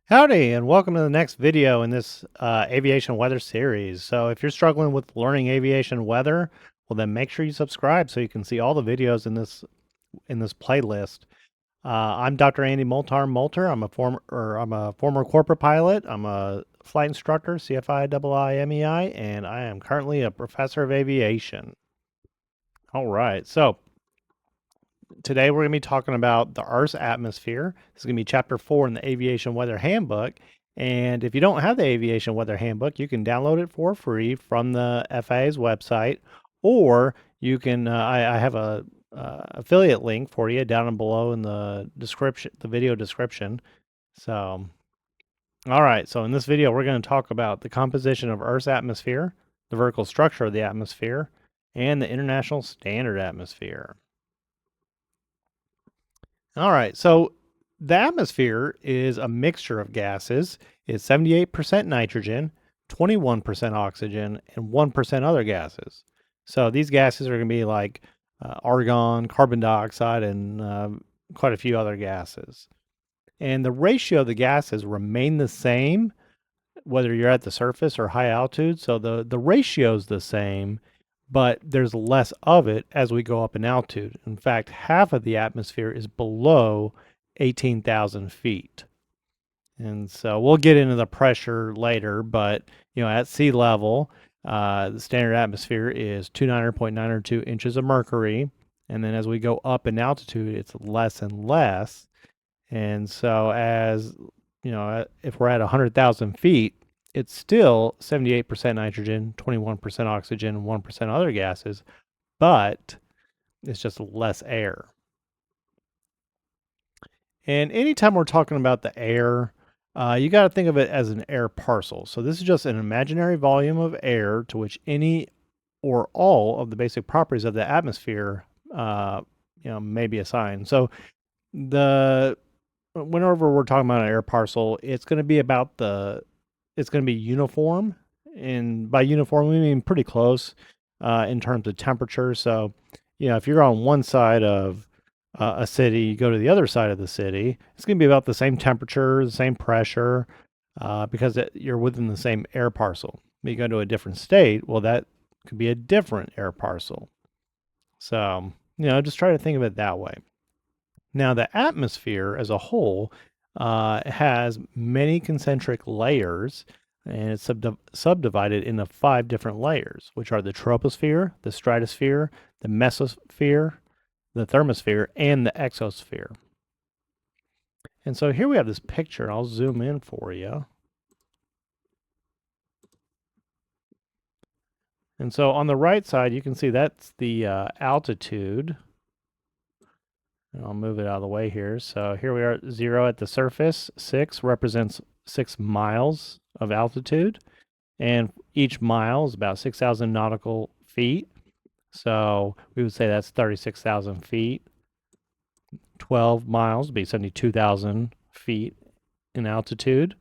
Howdy, and welcome to the next video in this aviation weather series. So if you're struggling with learning aviation weather, well then make sure you subscribe so you can see all the videos in this playlist. I'm Dr. Andy Molter. I'm a former corporate pilot. I'm a flight instructor, CFI-IIMEI, and I am currently a professor of aviation. All right, so today we're going to be talking about the Earth's atmosphere. This is going to be chapter 4 in the Aviation Weather Handbook. And if you don't have the Aviation Weather Handbook, you can download it for free from the FAA's website, or you can. I have a affiliate link for you down below in the description, the video description. So, all right. So in this video, we're going to talk about the composition of Earth's atmosphere, the vertical structure of the atmosphere, and the International Standard Atmosphere. All right, so the atmosphere is a mixture of gases. It's 78% nitrogen, 21% oxygen, and 1% other gases. So these gases are going to be like argon, carbon dioxide, and quite a few other gases. And the ratio of the gases remain the same whether you're at the surface or high altitude. So the ratio is the same, but there's less of it as we go up in altitude. In fact, half of the atmosphere is below 18,000 feet. And so we'll get into the pressure later, but at sea level, the standard atmosphere is 290.902 inches of mercury. And then as we go up in altitude, it's less and less. And so if we're at 100,000 feet, it's still 78% nitrogen, 21% oxygen, and 1% other gases, but it's just less air. And anytime we're talking about the air, you got to think of it as an air parcel. So this is just an imaginary volume of air to which any or all of the basic properties of the atmosphere, may be assigned. So whenever we're talking about an air parcel, it's going to be uniform. And by uniform, we mean pretty close in terms of temperature. So, if you're on one side of a city, you go to the other side of the city, it's going to be about the same temperature, the same pressure, because you're within the same air parcel. When you go to a different state, well, that could be a different air parcel. So, just try to think of it that way. Now, the atmosphere as a whole has many concentric layers, and it's subdivided into 5 different layers, which are the troposphere, the stratosphere, the mesosphere, the thermosphere, and the exosphere. And so here we have this picture. I'll zoom in for you. And so on the right side, you can see that's the altitude. And I'll move it out of the way here. So here we are at 0 at the surface. 6 represents 6 miles of altitude. And each mile is about 6,000 nautical feet. So we would say that's 36,000 feet. 12 miles would be 72,000 feet in altitude.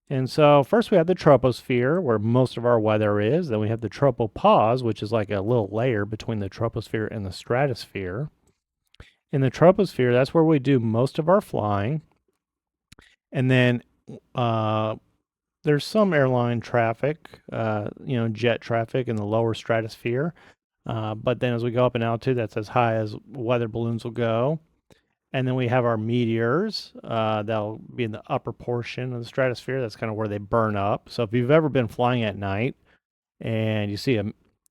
And so first we have the troposphere, where most of our weather is. Then we have the tropopause, which is like a little layer between the troposphere and the stratosphere. In the troposphere, that's where we do most of our flying. And then there's some airline traffic, jet traffic in the lower stratosphere. But then as we go up in altitude, that's as high as weather balloons will go. And then we have our meteors. That'll be in the upper portion of the stratosphere. That's kind of where they burn up. So if you've ever been flying at night and you see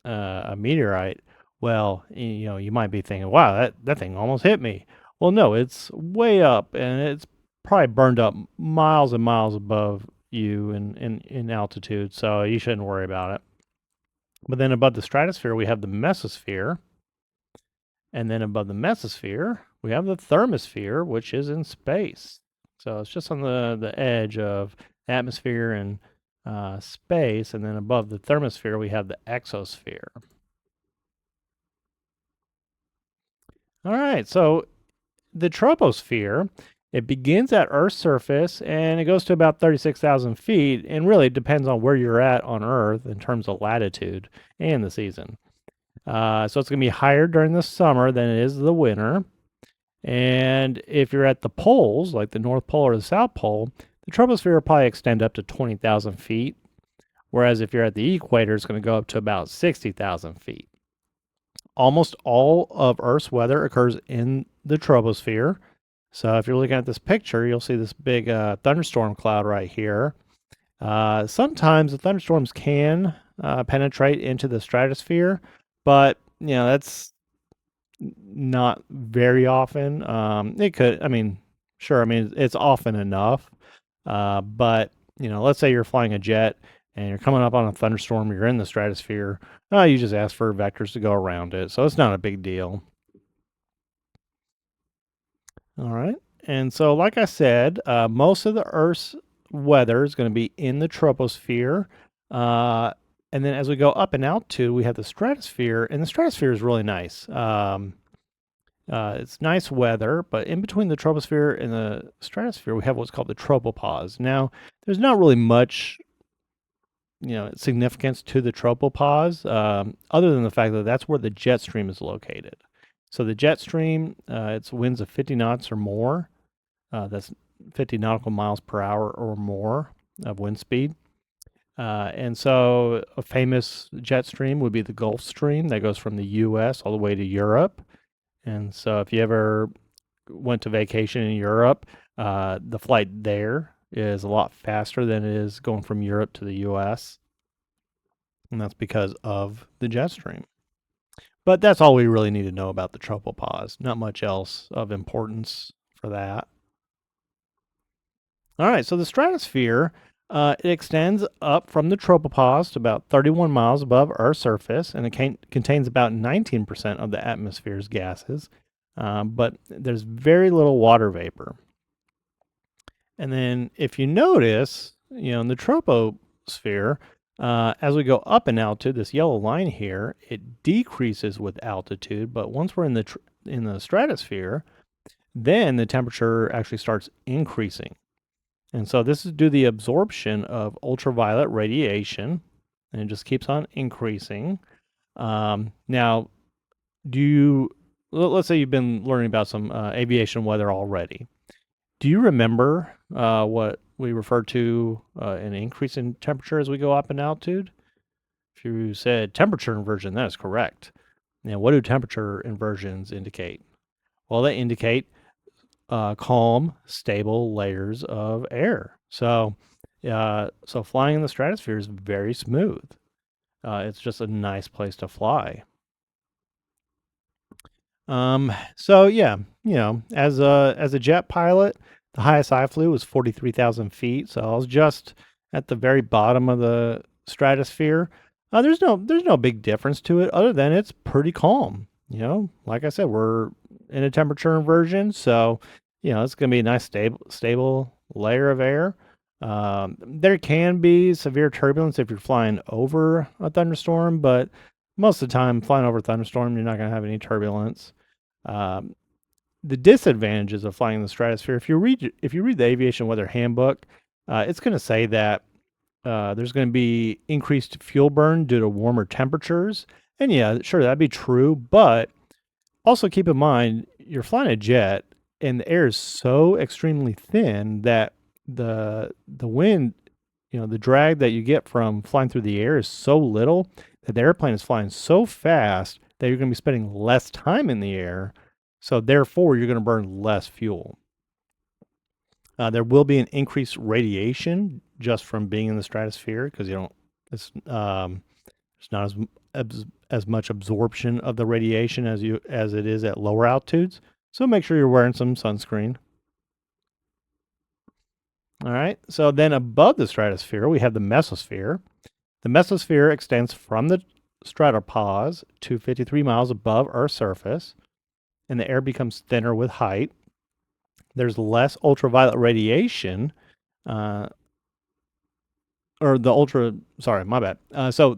a meteorite, well, you might be thinking, wow, that thing almost hit me. Well, no, it's way up, and it's probably burned up miles and miles above you in altitude, so you shouldn't worry about it. But then above the stratosphere, we have the mesosphere. And then above the mesosphere, we have the thermosphere, which is in space. So it's just on the edge of atmosphere and space. And then above the thermosphere, we have the exosphere. All right, so the troposphere, it begins at Earth's surface and it goes to about 36,000 feet, and really it depends on where you're at on Earth in terms of latitude and the season. So it's going to be higher during the summer than it is the winter. And if you're at the poles, like the North Pole or the South Pole, the troposphere will probably extend up to 20,000 feet, whereas if you're at the equator, it's going to go up to about 60,000 feet. Almost all of Earth's weather occurs in the troposphere. So if you're looking at this picture, you'll see this big thunderstorm cloud right here. Sometimes the thunderstorms can penetrate into the stratosphere, but that's not very often. It could, sure, it's often enough. But let's say you're flying a jet and you're coming up on a thunderstorm, you're in the stratosphere. You just ask for vectors to go around it, so it's not a big deal. All right. And so, like I said, most of the Earth's weather is going to be in the troposphere. Uh, and then as we go up and altitude, we have the stratosphere, and the stratosphere is really nice. It's nice weather, but in between the troposphere and the stratosphere, we have what's called the tropopause. Now, there's not really much, significance to the tropopause, other than the fact that that's where the jet stream is located. So the jet stream, it's winds of 50 knots or more. That's 50 nautical miles per hour or more of wind speed. And so a famous jet stream would be the Gulf Stream that goes from the U.S. all the way to Europe. And so if you ever went to vacation in Europe, the flight there is a lot faster than it is going from Europe to the U.S. And that's because of the jet stream. But that's all we really need to know about the tropopause. Not much else of importance for that. All right, so the stratosphere it extends up from the tropopause to about 31 miles above Earth's surface, and it contains about 19% of the atmosphere's gases, but there's very little water vapor. And then if you notice, in the troposphere, as we go up in altitude, this yellow line here, it decreases with altitude, but once we're in the stratosphere, then the temperature actually starts increasing. And so this is due to the absorption of ultraviolet radiation, and it just keeps on increasing. Now, let's say you've been learning about some aviation weather already. Do you remember what we refer to an increase in temperature as we go up in altitude? If you said temperature inversion, that is correct. Now, what do temperature inversions indicate? Well, they indicate calm, stable layers of air. So flying in the stratosphere is very smooth. It's just a nice place to fly. So yeah, as a jet pilot, the highest I flew was 43,000 feet. So I was just at the very bottom of the stratosphere. There's no big difference to it other than it's pretty calm. Like I said, we're in a temperature inversion, so it's going to be a nice stable layer of air. There can be severe turbulence if you're flying over a thunderstorm, but most of the time, flying over a thunderstorm, you're not going to have any turbulence. The disadvantages of flying in the stratosphere, if you read the Aviation Weather Handbook, it's going to say that there's going to be increased fuel burn due to warmer temperatures. And yeah, sure, that'd be true. But also keep in mind, you're flying a jet and the air is so extremely thin that the wind, the drag that you get from flying through the air is so little that the airplane is flying so fast that you're going to be spending less time in the air. So therefore, you're going to burn less fuel. There will be an increased radiation just from being in the stratosphere because it's not as much absorption of the radiation as it is at lower altitudes. So make sure you're wearing some sunscreen. All right. So then above the stratosphere, we have the mesosphere. The mesosphere extends from the stratopause to 53 miles above Earth's surface, and the air becomes thinner with height. There's less ultraviolet radiation, so the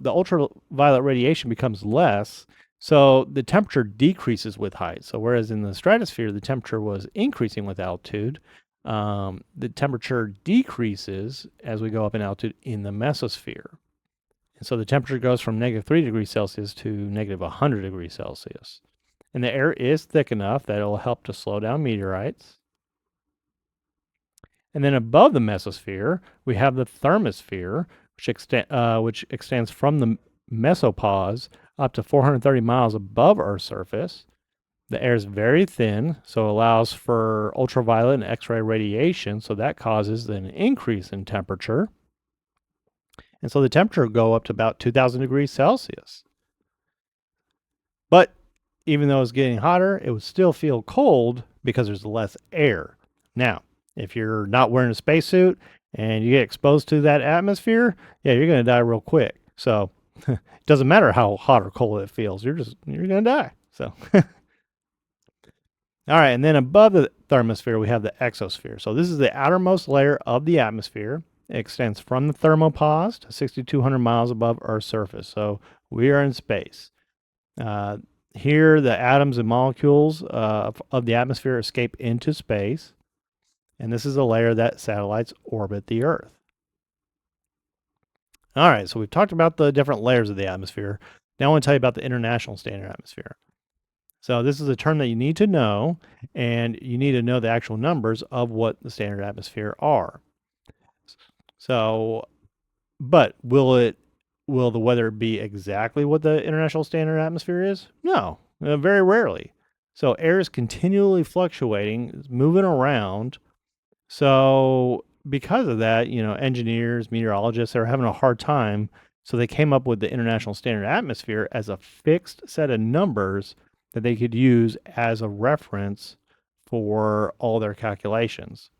ultraviolet radiation becomes less, so the temperature decreases with height. So whereas in the stratosphere, the temperature was increasing with altitude, the temperature decreases as we go up in altitude in the mesosphere. And so the temperature goes from -3 degrees Celsius to -100 degrees Celsius. And the air is thick enough that it will help to slow down meteorites. And then above the mesosphere, we have the thermosphere, which extends from the mesopause up to 430 miles above Earth's surface. The air is very thin, so allows for ultraviolet and X-ray radiation, so that causes an increase in temperature. And so the temperature will go up to about 2,000 degrees Celsius. But even though it's getting hotter, it would still feel cold because there's less air. Now, if you're not wearing a spacesuit and you get exposed to that atmosphere, yeah, you're going to die real quick. So it doesn't matter how hot or cold it feels. You're going to die. So all right, and then above the thermosphere, we have the exosphere. So this is the outermost layer of the atmosphere. It extends from the thermopause to 6,200 miles above Earth's surface. So we are in space. Here, the atoms and molecules of the atmosphere escape into space, and this is a layer that satellites orbit the Earth. All right, so we've talked about the different layers of the atmosphere. Now I want to tell you about the International Standard Atmosphere. So this is a term that you need to know, and you need to know the actual numbers of what the standard atmosphere are. So, but will the weather be exactly what the international standard atmosphere is? No, very rarely. So air is continually fluctuating, it's moving around. So because of that, engineers, meteorologists are having a hard time. So they came up with the international standard atmosphere as a fixed set of numbers that they could use as a reference for all their calculations.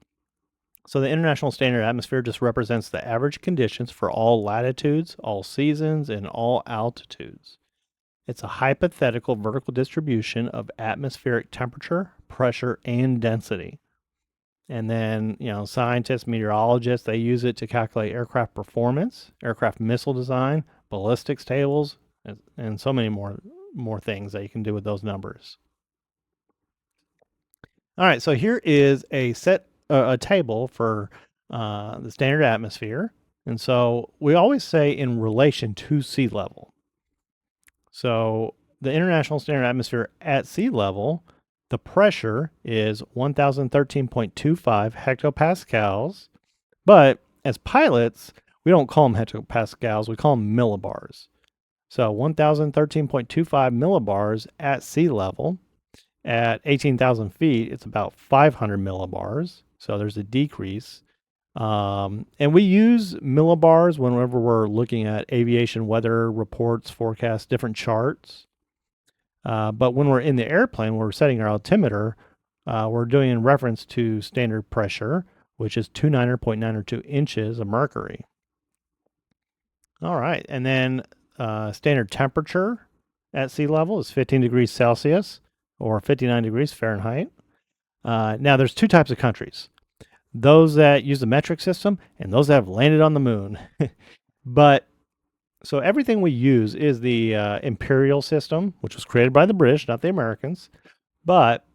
So the International Standard Atmosphere just represents the average conditions for all latitudes, all seasons, and all altitudes. It's a hypothetical vertical distribution of atmospheric temperature, pressure, and density. And then, scientists, meteorologists, they use it to calculate aircraft performance, aircraft missile design, ballistics tables, and so many more things that you can do with those numbers. All right, so here is a table for the standard atmosphere. And so we always say in relation to sea level. So the international standard atmosphere at sea level, the pressure is 1,013.25 hectopascals. But as pilots, we don't call them hectopascals, we call them millibars. So 1,013.25 millibars at sea level. At 18,000 feet, it's about 500 millibars. So there's a decrease. And we use millibars whenever we're looking at aviation weather reports, forecasts, different charts. But when we're in the airplane, when we're setting our altimeter, we're doing in reference to standard pressure, which is 290.902 inches of mercury. All right. And then standard temperature at sea level is 15 degrees Celsius or 59 degrees Fahrenheit. Now, there's two types of countries. Those that use the metric system and those that have landed on the moon. But so everything we use is the imperial system, which was created by the British, not the Americans. But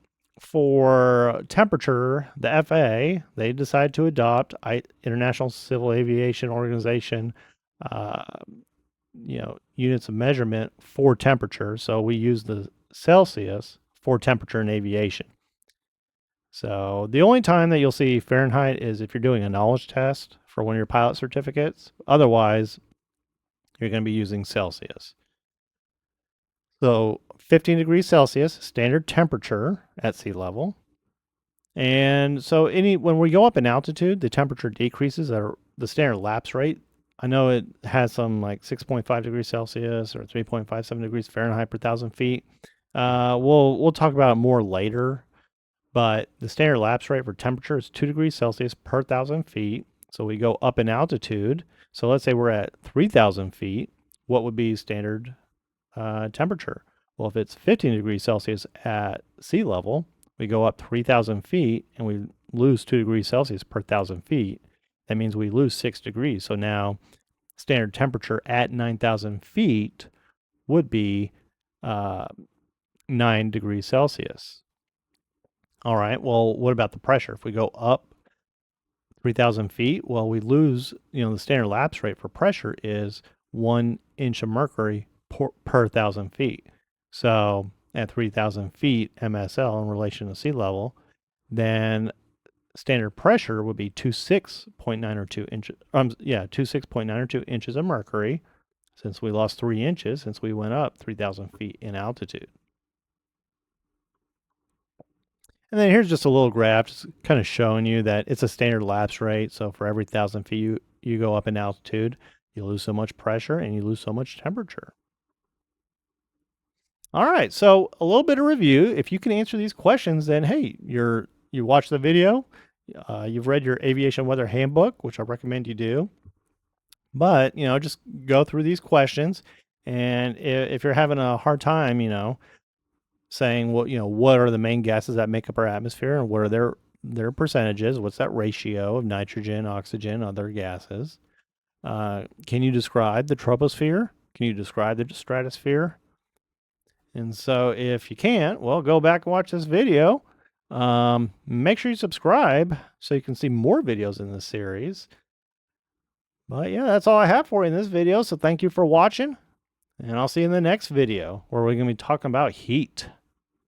for temperature, the FAA, they decided to adopt International Civil Aviation Organization, units of measurement for temperature. So we use the Celsius for temperature in aviation. So the only time that you'll see Fahrenheit is if you're doing a knowledge test for one of your pilot certificates. Otherwise, you're going to be using Celsius. So 15 degrees Celsius, standard temperature at sea level. And so when we go up in altitude, the temperature decreases at the standard lapse rate. I know it has some like 6.5 degrees Celsius or 3.57 degrees Fahrenheit per thousand feet. We'll talk about it more later. But the standard lapse rate for temperature is 2 degrees Celsius per 1,000 feet. So we go up in altitude. So let's say we're at 3,000 feet. What would be standard temperature? Well, if it's 15 degrees Celsius at sea level, we go up 3,000 feet and we lose 2 degrees Celsius per 1,000 feet. That means we lose 6 degrees. So now standard temperature at 9,000 feet would be 9 degrees Celsius. All right, well, what about the pressure? If we go up 3,000 feet, well, we lose, the standard lapse rate for pressure is 1 inch of mercury per 1,000 feet. So at 3,000 feet MSL in relation to sea level, then standard pressure would be 26.902 inches. 26.902 inches of mercury, since we lost 3 inches since we went up 3,000 feet in altitude. And then here's just a little graph, just kind of showing you that it's a standard lapse rate. So for every 1,000 feet you go up in altitude, you lose so much pressure and you lose so much temperature. All right, so a little bit of review. If you can answer these questions, then hey, you watched the video, you've read your aviation weather handbook, which I recommend you do. But just go through these questions, and if you're having a hard time, saying what are the main gases that make up our atmosphere, and what are their percentages? What's that ratio of nitrogen, oxygen, other gases? Can you describe the troposphere? Can you describe the stratosphere? And so if you can't, well, go back and watch this video. Make sure you subscribe so you can see more videos in this series. But yeah, that's all I have for you in this video. So thank you for watching, and I'll see you in the next video where we're going to be talking about heat.